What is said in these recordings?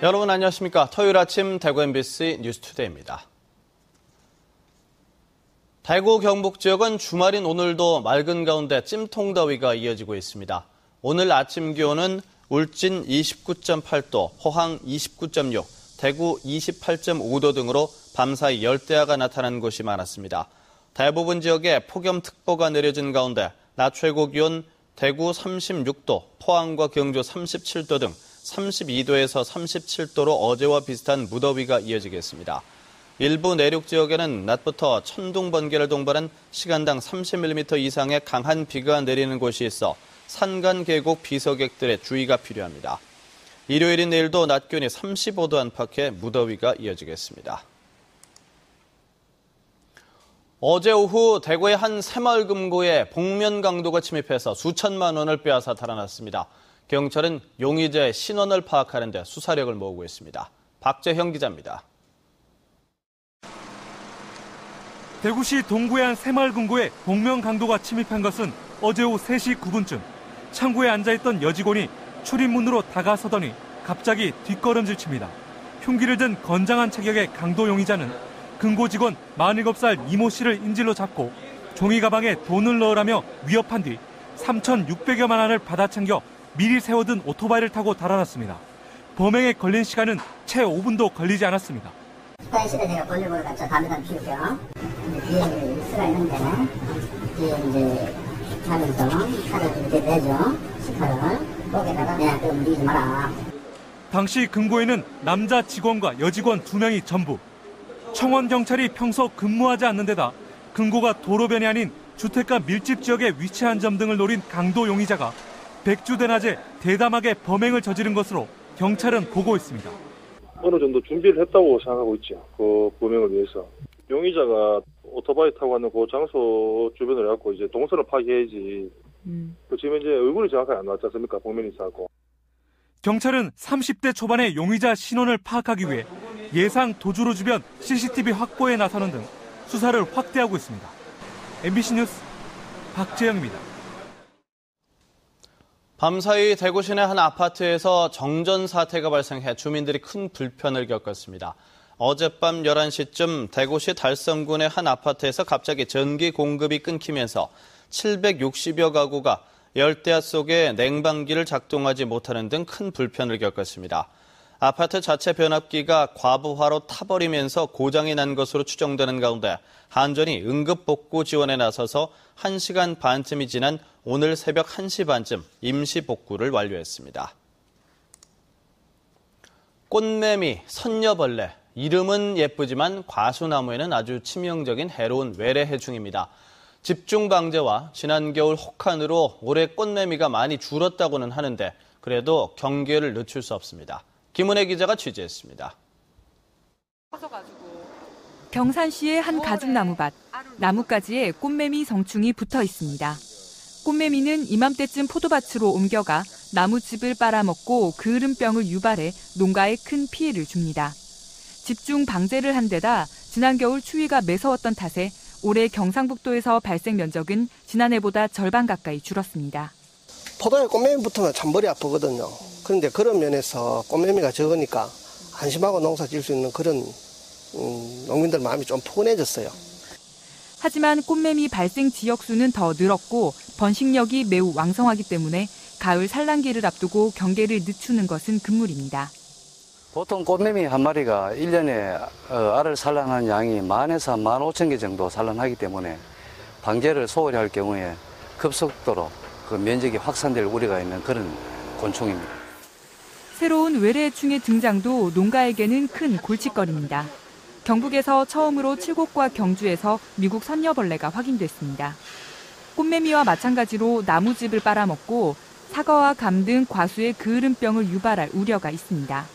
여러분 안녕하십니까. 토요일 아침 대구 MBC 뉴스투데이입니다. 대구 경북 지역은 주말인 오늘도 맑은 가운데 찜통더위가 이어지고 있습니다. 오늘 아침 기온은 울진 29.8도, 포항 29.6, 대구 28.5도 등으로 밤사이 열대야가 나타난 곳이 많았습니다. 대부분 지역에 폭염특보가 내려진 가운데 낮 최고 기온 대구 36도, 포항과 경주 37도 등 32도에서 37도로 어제와 비슷한 무더위가 이어지겠습니다. 일부 내륙 지역에는 낮부터 천둥 번개를 동반한 시간당 30mm 이상의 강한 비가 내리는 곳이 있어 산간 계곡 비서객들의 주의가 필요합니다. 일요일인 내일도 낮 기온이 35도 안팎의 무더위가 이어지겠습니다. 어제 오후 대구의 한 새마을 금고에 복면 강도가 침입해서 수천만 원을 빼앗아 달아났습니다. 경찰은 용의자의 신원을 파악하는 데 수사력을 모으고 있습니다. 박재형 기자입니다. 대구시 동구의 한 새마을 금고에 복면 강도가 침입한 것은 어제 오후 3시 9분쯤 창구에 앉아있던 여직원이 출입문으로 다가서더니 갑자기 뒷걸음질 칩니다. 흉기를 든 건장한 체격의 강도 용의자는 금고 직원 47살 이모 씨를 인질로 잡고 종이 가방에 돈을 넣으라며 위협한 뒤 3,600여만 원을 받아챙겨 미리 세워둔 오토바이를 타고 달아났습니다. 범행에 걸린 시간은 채 5분도 걸리지 않았습니다. 스파이실에 제가 걸려보러 갔죠. 담배 좀 피우죠. 뒤에 리스가 있는데 뒤에 이제 하면서 차를 이렇게 내죠. 시카를 거기다가 내가 또 움직이지 마라. 당시 금고에는 남자 직원과 여직원 2명이 전부. 청원경찰이 평소 근무하지 않는 데다 금고가 도로변이 아닌 주택가 밀집 지역에 위치한 점 등을 노린 강도 용의자가 백주대낮에 대담하게 범행을 저지른 것으로 경찰은 보고 있습니다. 어느 정도 준비를 했다고 생각하고 있죠. 그 범행을 위해서. 용의자가 오토바이 타고 가는 그 장소 주변을 해갖고 이제 동선을 파악해야지. 지금 이제 얼굴이 정확하게 안 나왔지 않습니까? 복면이 있어갖고. 경찰은 30대 초반의 용의자 신원을 파악하기 위해 예상 도주로 주변 CCTV 확보에 나서는 등 수사를 확대하고 있습니다. MBC 뉴스 박재영입니다. 밤사이 대구 시내 한 아파트에서 정전 사태가 발생해 주민들이 큰 불편을 겪었습니다. 어젯밤 11시쯤 대구시 달성군의 한 아파트에서 갑자기 전기 공급이 끊기면서 760여 가구가 열대야 속에 냉방기를 작동하지 못하는 등 큰 불편을 겪었습니다. 아파트 자체 변압기가 과부하로 타버리면서 고장이 난 것으로 추정되는 가운데 한전이 응급복구 지원에 나서서 1시간 반쯤이 지난 오늘 새벽 1시 반쯤 임시 복구를 완료했습니다. 꽃매미, 선녀벌레, 이름은 예쁘지만 과수나무에는 아주 치명적인 해로운 외래해충입니다. 집중 방제와 지난 겨울 혹한으로 올해 꽃매미가 많이 줄었다고는 하는데 그래도 경계를 늦출 수 없습니다. 김은혜 기자가 취재했습니다. 경산시의 한 가죽나무밭, 나뭇가지에 꽃매미 성충이 붙어 있습니다. 꽃매미는 이맘때쯤 포도밭으로 옮겨가 나무즙을 빨아먹고 그을음병을 유발해 농가에 큰 피해를 줍니다. 집중 방제를 한 데다 지난 겨울 추위가 매서웠던 탓에 올해 경상북도에서 발생 면적은 지난해보다 절반 가까이 줄었습니다. 포도에 꽃매미 붙으면 참 머리 아프거든요. 그런데 그런 면에서 꽃매미가 적으니까 안심하고 농사 지을 수 있는 그런 농민들 마음이 좀 푸근해졌어요. 하지만 꽃매미 발생 지역 수는 더 늘었고 번식력이 매우 왕성하기 때문에 가을 산란기를 앞두고 경계를 늦추는 것은 금물입니다. 보통 꽃매미 한 마리가 1년에 알을 산란하는 양이 10,000에서 15,000개 정도 산란하기 때문에 방제를 소홀히 할 경우에 급속도로 그 면적이 확산될 우려가 있는 그런 곤충입니다. 새로운 외래해충의 등장도 농가에게는 큰 골칫거리입니다. 경북에서 처음으로 칠곡과 경주에서 미국 선녀벌레가 확인됐습니다. 꽃매미와 마찬가지로 나무즙을 빨아먹고 사과와 감 등 과수의 그을음병을 유발할 우려가 있습니다.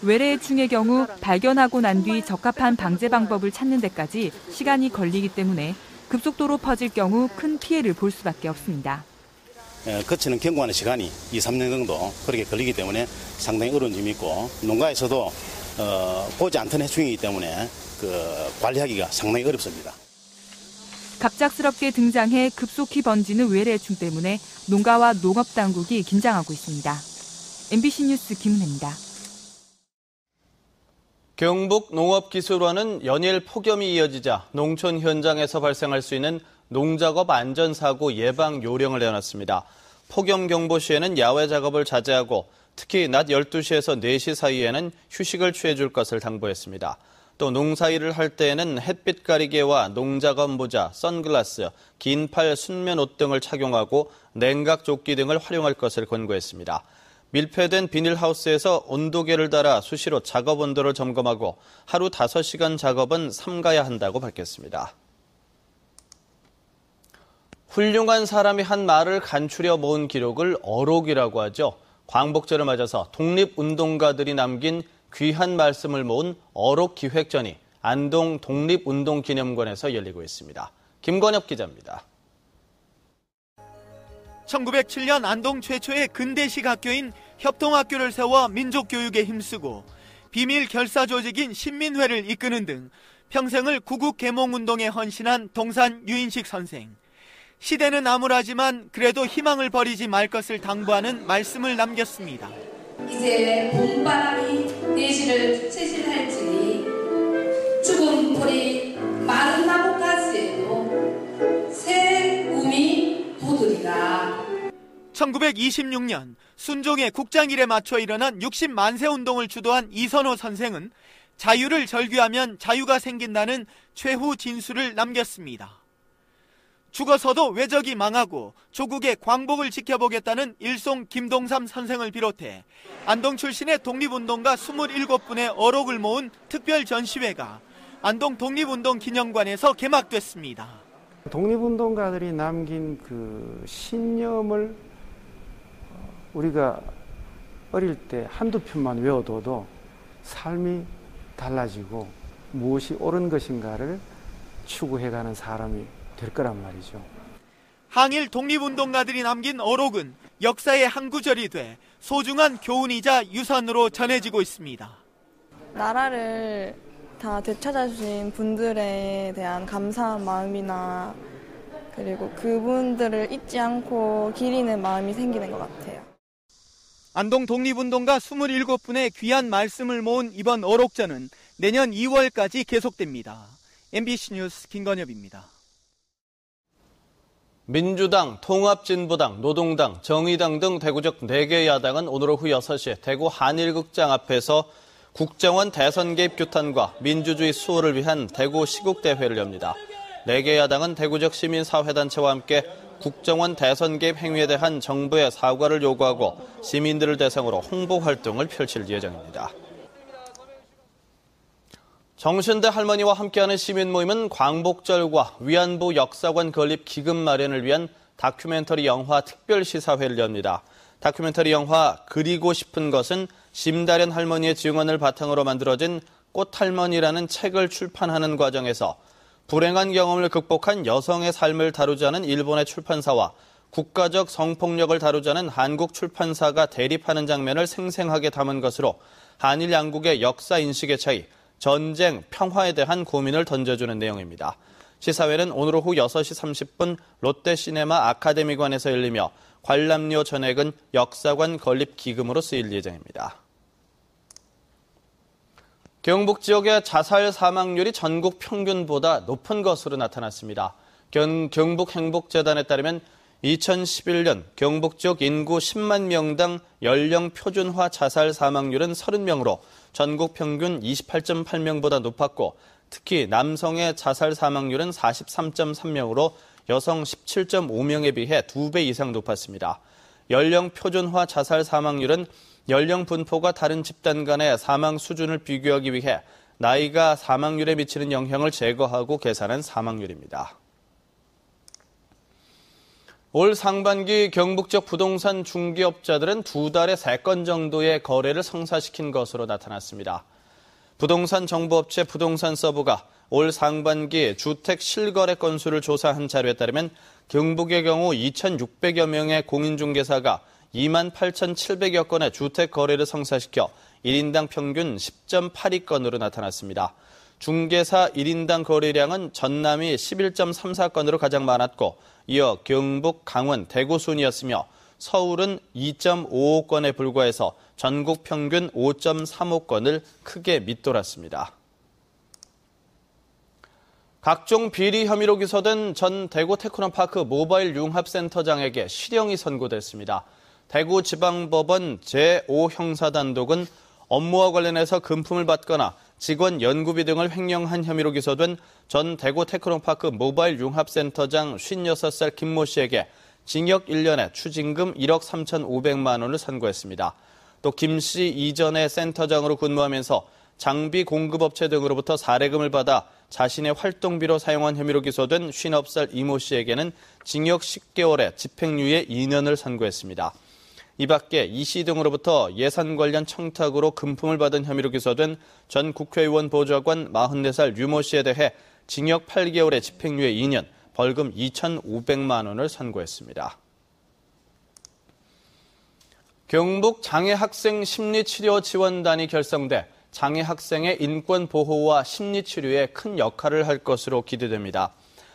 외래해충의 경우 발견하고 난 뒤 적합한 방제 방법을 찾는 데까지 시간이 걸리기 때문에 급속도로 퍼질 경우 큰 피해를 볼 수밖에 없습니다. 거치는 경고하는 시간이 2-3년 정도 그렇게 걸리기 때문에 상당히 어려운 점이 있고 농가에서도 보지 않던 해충이기 때문에 관리하기가 상당히 어렵습니다. 갑작스럽게 등장해 급속히 번지는 외래해충 때문에 농가와 농업당국이 긴장하고 있습니다. MBC 뉴스 김은혜입니다. 경북 농업기술원은 연일 폭염이 이어지자 농촌 현장에서 발생할 수 있는 농작업 안전사고 예방 요령을 내놨습니다. 폭염경보 시에는 야외 작업을 자제하고 특히 낮 12시에서 4시 사이에는 휴식을 취해줄 것을 당부했습니다. 또 농사일을 할 때에는 햇빛 가리개와 농작업 모자, 선글라스, 긴팔 순면 옷 등을 착용하고 냉각 조끼 등을 활용할 것을 권고했습니다. 밀폐된 비닐하우스에서 온도계를 달아 수시로 작업 온도를 점검하고 하루 5시간 작업은 삼가야 한다고 밝혔습니다. 훌륭한 사람이 한 말을 간추려 모은 기록을 어록이라고 하죠. 광복절을 맞아서 독립운동가들이 남긴 귀한 말씀을 모은 어록기획전이 안동 독립운동기념관에서 열리고 있습니다. 김건엽 기자입니다. 1907년 안동 최초의 근대식 학교인 협동학교를 세워 민족교육에 힘쓰고 비밀 결사 조직인 신민회를 이끄는 등 평생을 구국개몽운동에 헌신한 동산 유인식 선생. 시대는 암울하지만 그래도 희망을 버리지 말 것을 당부하는 말씀을 남겼습니다. 이제 봄바람이 내실을 채실할지니 죽은 풀이 마른 나무까지에도 새 꿈이 돋으리라. 1926년 순종의 국장일에 맞춰 일어난 60만세 운동을 주도한 이선호 선생은 자유를 절규하면 자유가 생긴다는 최후 진수를 남겼습니다. 죽어서도 외적이 망하고 조국의 광복을 지켜보겠다는 일송 김동삼 선생을 비롯해 안동 출신의 독립운동가 27분의 어록을 모은 특별 전시회가 안동 독립운동 기념관에서 개막됐습니다. 독립운동가들이 남긴 그 신념을 우리가 어릴 때 한두 편만 외워둬도 삶이 달라지고 무엇이 옳은 것인가를 추구해가는 사람이 될 거란 말이죠. 항일 독립운동가들이 남긴 어록은 역사의 한 구절이 돼 소중한 교훈이자 유산으로 전해지고 있습니다. 나라를 다 되찾아주신 분들에 대한 감사한 마음이나 그리고 그분들을 잊지 않고 기리는 마음이 생기는 것 같아요. 안동 독립운동가 27분의 귀한 말씀을 모은 이번 어록전은 내년 2월까지 계속됩니다. MBC 뉴스 김건엽입니다. 민주당, 통합진보당, 노동당, 정의당 등 대구적 4개 야당은 오늘 오후 6시 대구 한일극장 앞에서 국정원 대선 개입 규탄과 민주주의 수호를 위한 대구 시국대회를 엽니다. 4개 야당은 대구적 시민사회단체와 함께 국정원 대선 개입 행위에 대한 정부의 사과를 요구하고 시민들을 대상으로 홍보 활동을 펼칠 예정입니다. 정신대 할머니와 함께하는 시민 모임은 광복절과 위안부 역사관 건립 기금 마련을 위한 다큐멘터리 영화 특별 시사회를 엽니다. 다큐멘터리 영화 그리고 싶은 것은 심다련 할머니의 증언을 바탕으로 만들어진 꽃할머니라는 책을 출판하는 과정에서 불행한 경험을 극복한 여성의 삶을 다루자는 일본의 출판사와 국가적 성폭력을 다루자는 한국 출판사가 대립하는 장면을 생생하게 담은 것으로 한일 양국의 역사 인식의 차이, 전쟁, 평화에 대한 고민을 던져주는 내용입니다. 시사회는 오늘 오후 6시 30분 롯데시네마 아카데미관에서 열리며 관람료 전액은 역사관 건립 기금으로 쓰일 예정입니다. 경북 지역의 자살 사망률이 전국 평균보다 높은 것으로 나타났습니다. 경북행복재단에 따르면 2011년 경북 지역 인구 10만 명당 연령 표준화 자살 사망률은 30명으로 전국 평균 28.8명보다 높았고 특히 남성의 자살 사망률은 43.3명으로 여성 17.5명에 비해 2배 이상 높았습니다. 연령 표준화 자살 사망률은 연령 분포가 다른 집단 간의 사망 수준을 비교하기 위해 나이가 사망률에 미치는 영향을 제거하고 계산한 사망률입니다. 올 상반기 경북 지역 부동산 중개업자들은 2달에 3건 정도의 거래를 성사시킨 것으로 나타났습니다. 부동산 정보업체 부동산서브가 올 상반기 주택 실거래 건수를 조사한 자료에 따르면 경북의 경우 2,600여 명의 공인중개사가 28,700여 건의 주택 거래를 성사시켜 1인당 평균 10.82건으로 나타났습니다. 중개사 1인당 거래량은 전남이 11.34건으로 가장 많았고 이어 경북, 강원, 대구 순이었으며 서울은 2.55건에 불과해서 전국 평균 5.35건을 크게 밑돌았습니다. 각종 비리 혐의로 기소된 전 대구 테크노파크 모바일 융합센터장에게 실형이 선고됐습니다. 대구지방법원 제5형사단독은 업무와 관련해서 금품을 받거나 직원 연구비 등을 횡령한 혐의로 기소된 전 대구 테크노파크 모바일 융합센터장 56살 김모 씨에게 징역 1년에 추징금 1억 3,500만 원을 선고했습니다. 또 김 씨 이전에 센터장으로 근무하면서 장비 공급업체 등으로부터 사례금을 받아 자신의 활동비로 사용한 혐의로 기소된 50살 이모 씨에게는 징역 10개월에 집행유예 2년을 선고했습니다. 이 밖에 이 씨 등으로부터 예산 관련 청탁으로 금품을 받은 혐의로 기소된 전 국회의원 보좌관 44살 유모 씨에 대해 징역 8개월에 집행유예 2년, 벌금 2,500만 원을 선고했습니다. 경북 장애학생 심리치료지원단이 결성돼 장애 학생의 인권 보호와 심리치료에 큰 역할을 할 것으로 기대됩니다.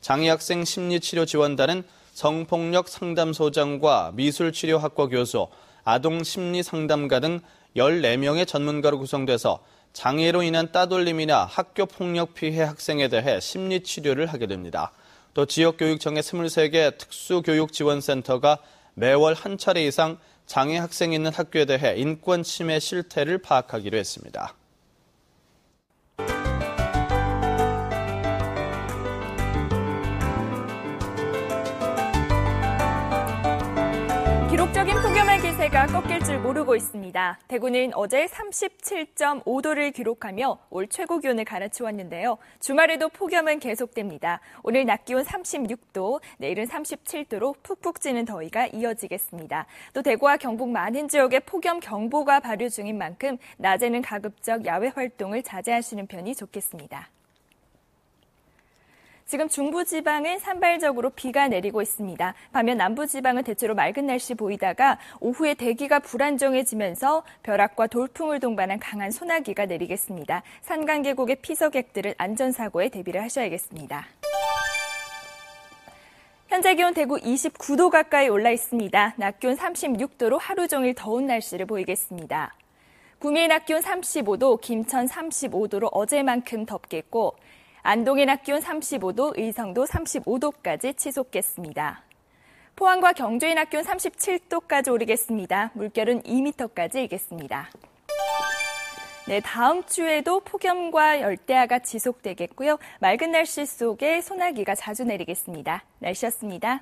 장애학생 심리치료지원단은 성폭력 상담소장과 미술치료학과 교수, 아동심리상담가 등 14명의 전문가로 구성돼서 장애로 인한 따돌림이나 학교폭력 피해 학생에 대해 심리치료를 하게 됩니다. 또 지역교육청의 23개 특수교육지원센터가 매월 한 차례 이상 장애 학생이 있는 학교에 대해 인권 침해 실태를 파악하기로 했습니다. 기록적인 폭염의 기세가 꺾일 줄 모르고 있습니다. 대구는 어제 37.5도를 기록하며 올 최고 기온을 갈아치웠는데요. 주말에도 폭염은 계속됩니다. 오늘 낮 기온 36도, 내일은 37도로 푹푹 찌는 더위가 이어지겠습니다. 또 대구와 경북 많은 지역에 폭염 경보가 발효 중인 만큼 낮에는 가급적 야외 활동을 자제하시는 편이 좋겠습니다. 지금 중부지방은 산발적으로 비가 내리고 있습니다. 반면 남부지방은 대체로 맑은 날씨 보이다가 오후에 대기가 불안정해지면서 벼락과 돌풍을 동반한 강한 소나기가 내리겠습니다. 산간 계곡의 피서객들은 안전사고에 대비를 하셔야겠습니다. 현재 기온 대구 29도 가까이 올라 있습니다. 낮 기온 36도로 하루 종일 더운 날씨를 보이겠습니다. 구미의 낮 기온 35도, 김천 35도로 어제만큼 덥겠고 안동의 낮 기온 35도, 의성도 35도까지 치솟겠습니다. 포항과 경주의 낮 기온 37도까지 오르겠습니다. 물결은 2m까지 일겠습니다. 네, 다음 주에도 폭염과 열대야가 지속되겠고요. 맑은 날씨 속에 소나기가 자주 내리겠습니다. 날씨였습니다.